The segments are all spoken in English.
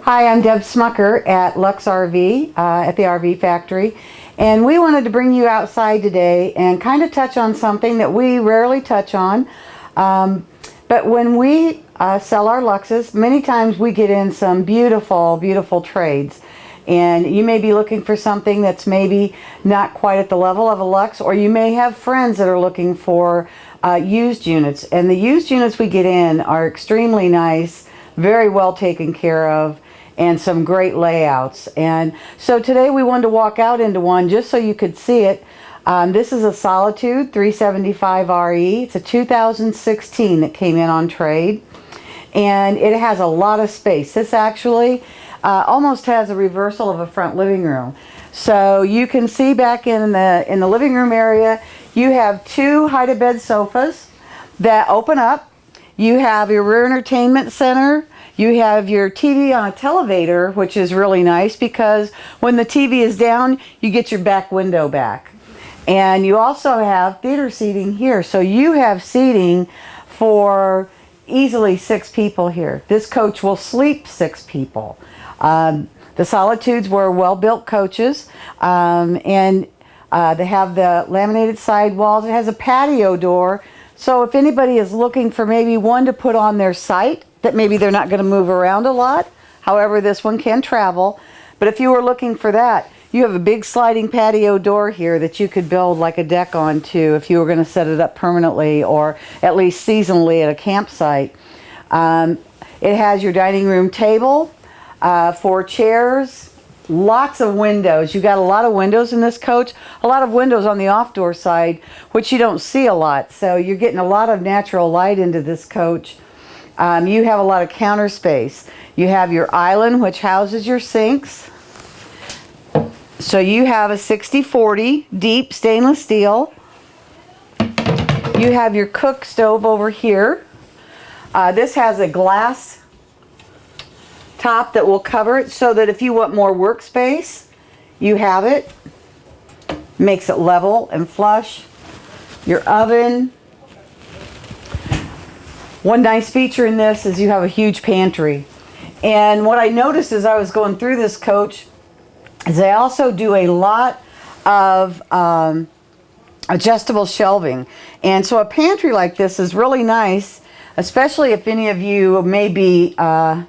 Hi, I'm Deb Smucker at Luxe RV at the RV Factory, and we wanted to bring you outside today and kind of touch on something that we rarely touch on. But when we sell our Luxes, many times we get in some beautiful, beautiful trades. And you may be looking for something that's maybe not quite at the level of a Luxe, or you may have friends that are looking for used units. And the used units we get in are extremely nice, very well taken care of, and some great layouts. And so today we wanted to walk out into one just so you could see it. This is a Solitude 375RE. It's a 2016 that came in on trade, and it has a lot of space. This actually almost has a reversal of a front living room. So you can see back in the living room area, you have two hide-a-bed sofas that open up. You have your rear entertainment center. You have your TV on a televator, which is really nice because when the TV is down, you get your back window back. And you also have theater seating here. So you have seating for easily 6 people here. This coach will sleep 6 people. The Solitudes were well-built coaches, and they have the laminated sidewalls. It has a patio door. So if anybody is looking for maybe one to put on their site, that maybe they're not going to move around a lot. However, this one can travel. But if you were looking for that, you have a big sliding patio door here that you could build like a deck onto if you were going to set it up permanently or at least seasonally at a campsite. It has your dining room table, 4 chairs, lots of windows. You got a lot of windows in this coach, a lot of windows on the off-door side, which you don't see a lot. So you're getting a lot of natural light into this coach. You have a lot of counter space. You have your island, which houses your sinks. So you have a 60/40 deep stainless steel. You have your cook stove over here. This has a glass top that will cover it so that if you want more workspace, you have it. Makes it level and flush. Your oven. One nice feature in this is you have a huge pantry. And what I noticed as I was going through this coach is they also do a lot of adjustable shelving. And so a pantry like this is really nice, especially if any of you may be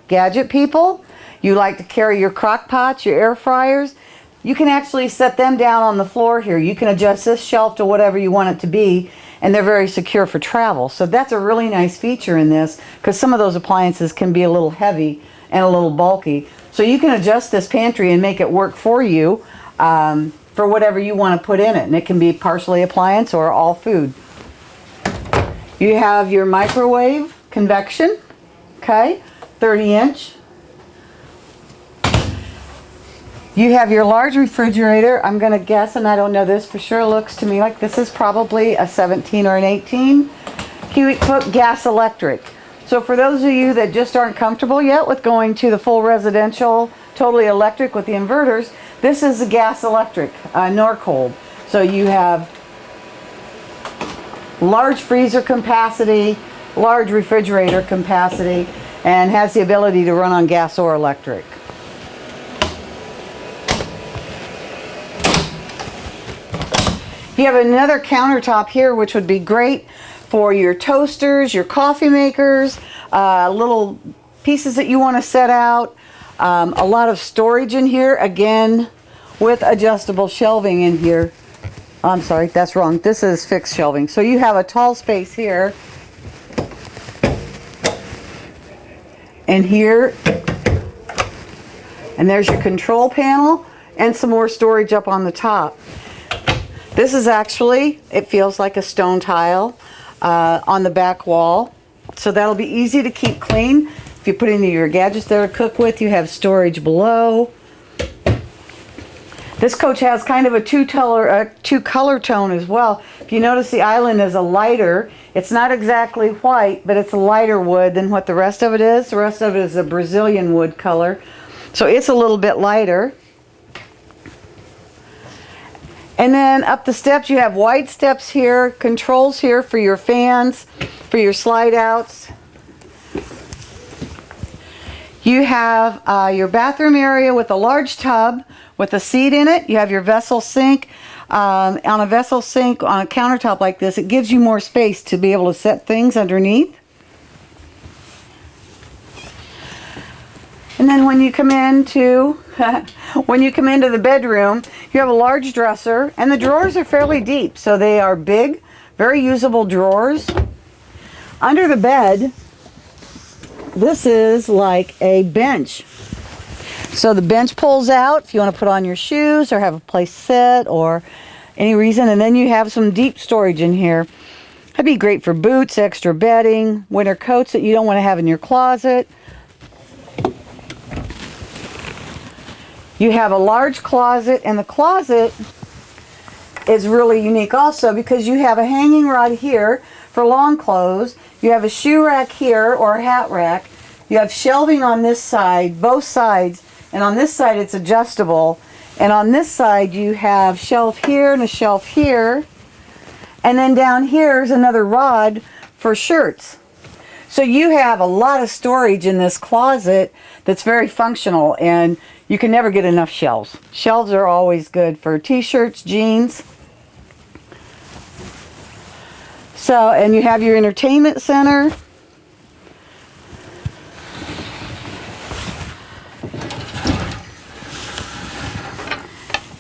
gadget people. You like to carry your crock pots, your air fryers. You can actually set them down on the floor here. You can adjust this shelf to whatever you want it to be, and they're very secure for travel. So that's a really nice feature in this, because some of those appliances can be a little heavy and a little bulky. So you can adjust this pantry and make it work for you for whatever you want to put in it. And it can be partially appliance or all food. You have your microwave convection, okay, 30-inch. You have your large refrigerator. I'm going to guess, and I don't know this for sure, looks to me like this is probably a 17 or an 18 cubic foot gas electric. So for those of you that just aren't comfortable yet with going to the full residential, totally electric with the inverters, this is a gas electric, nor cold. So you have large freezer capacity, large refrigerator capacity, and has the ability to run on gas or electric. You have another countertop here, which would be great for your toasters, your coffee makers, little pieces that you want to set out. A lot of storage in here, again, with adjustable shelving in here. I'm sorry, that's wrong. This is fixed shelving. So you have a tall space here. And here. And there's your control panel and some more storage up on the top. This is actually, it feels like a stone tile on the back wall. So that'll be easy to keep clean. If you put in your gadgets there to cook with, you have storage below. This coach has kind of a two color tone as well. If you notice, the island is a lighter. It's not exactly white, but it's a lighter wood than what the rest of it is. The rest of it is a Brazilian wood color. So it's a little bit lighter. And then up the steps, you have wide steps here, controls here for your fans, for your slide outs. You have your bathroom area with a large tub with a seat in it. You have your vessel sink. On a vessel sink on a countertop like this, it gives you more space to be able to set things underneath. And then when you come into the bedroom, you have a large dresser, and the drawers are fairly deep, so they are big, very usable drawers. Under the bed, this is like a bench. So the bench pulls out if you want to put on your shoes or have a place to sit or any reason, and then you have some deep storage in here. That'd be great for boots, extra bedding, winter coats that you don't want to have in your closet. You have a large closet, and the closet is really unique also because you have a hanging rod here for long clothes. You have a shoe rack here or a hat rack. You have shelving on this side, both sides, and on this side it's adjustable. And on this side you have shelf here and a shelf here. And then down here is another rod for shirts. So you have a lot of storage in this closet that's very functional, and you can never get enough shelves. Shelves are always good for t-shirts, jeans. So, and you have your entertainment center.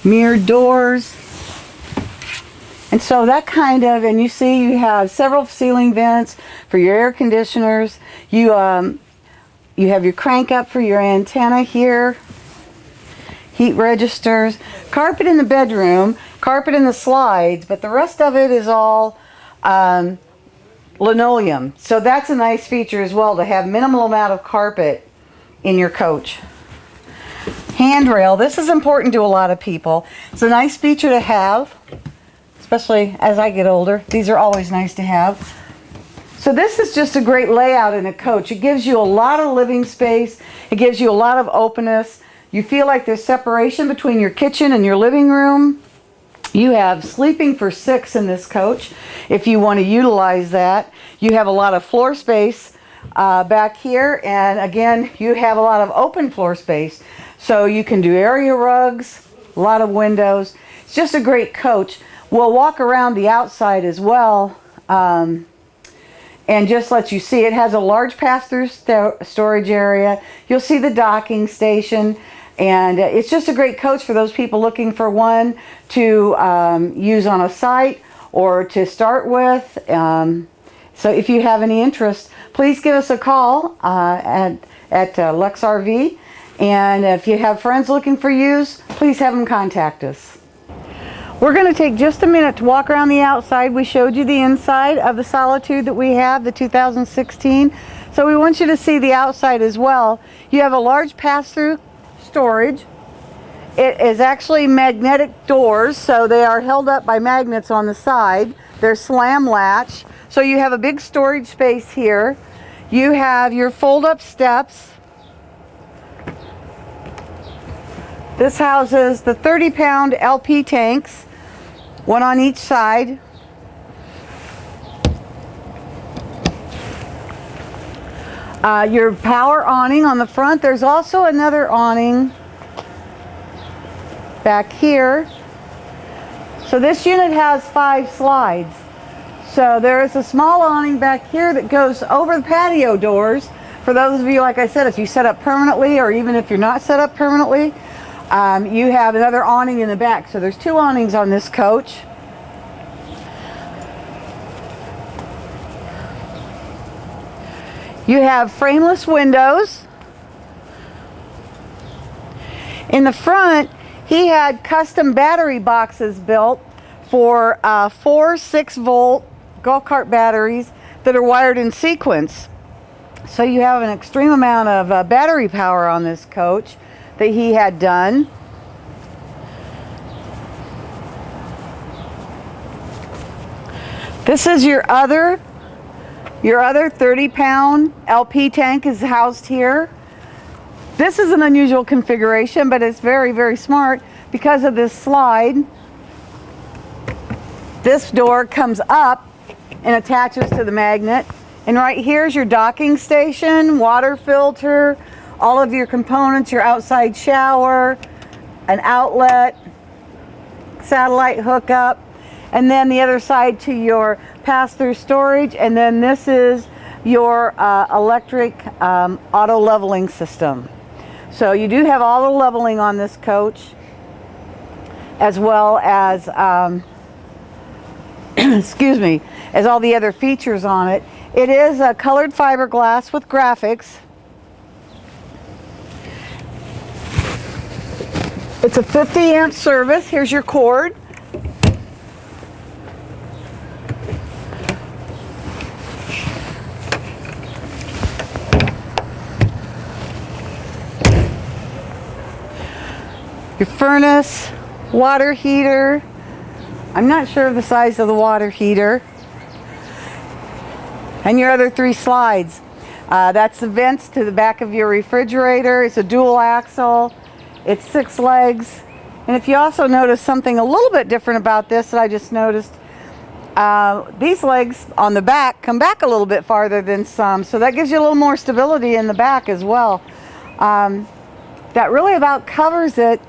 Mirrored doors. And so that kind of, and you see you have several ceiling vents for your air conditioners. You have your crank up for your antenna here. Heat registers. Carpet in the bedroom. Carpet in the slides. But the rest of it is all linoleum. So that's a nice feature as well, to have minimal amount of carpet in your coach. Handrail. This is important to a lot of people. It's a nice feature to have, especially as I get older. These are always nice to have. So this is just a great layout in a coach. It gives you a lot of living space. It gives you a lot of openness. You feel like there's separation between your kitchen and your living room. You have sleeping for 6 in this coach if you want to utilize that. You have a lot of floor space back here, and again you have a lot of open floor space, so you can do area rugs, a lot of windows. It's just a great coach. We'll walk around the outside as well and just let you see. It has a large pass-through storage area. You'll see the docking station. And it's just a great coach for those people looking for one to use on a site or to start with. So if you have any interest, please give us a call at Luxe RV. And if you have friends looking for use, please have them contact us. We're going to take just a minute to walk around the outside. We showed you the inside of the Solitude that we have, the 2016. So we want you to see the outside as well. You have a large pass-through storage. It is actually magnetic doors, so they are held up by magnets on the side. They're slam latch, so you have a big storage space here. You have your fold-up steps. This houses the 30-pound LP tanks, one on each side. Your power awning on the front. There's also another awning back here. So this unit has 5 slides. So there is a small awning back here that goes over the patio doors. For those of you, like I said, if you set up permanently, or even if you're not set up permanently, you have another awning in the back. So there's 2 awnings on this coach. You have frameless windows. In the front, he had custom battery boxes built for 4 6-volt golf cart batteries that are wired in sequence. So you have an extreme amount of battery power on this coach that he had done. This is your other 30-pound LP tank is housed here. This is an unusual configuration, but it's very, very smart because of this slide. This door comes up and attaches to the magnet. And right here is your docking station, water filter, all of your components, your outside shower, an outlet, satellite hookup, and then the other side to your pass-through storage, and then this is your electric auto leveling system. So you do have all the leveling on this coach, as well as excuse me, as all the other features on it. It is a colored fiberglass with graphics. It's a 50 amp service. Here's your cord. Your furnace, water heater. I'm not sure of the size of the water heater. And your other 3 slides. That's the vents to the back of your refrigerator. It's a dual axle. It's 6 legs. And if you also notice something a little bit different about this that I just noticed, these legs on the back come back a little bit farther than some. So that gives you a little more stability in the back as well. That really about covers it.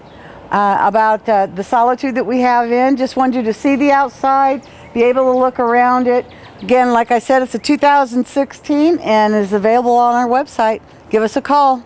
About the Solitude that we have in. Just wanted you to see the outside, be able to look around it. Again, like I said, it's a 2016 and is available on our website. Give us a call.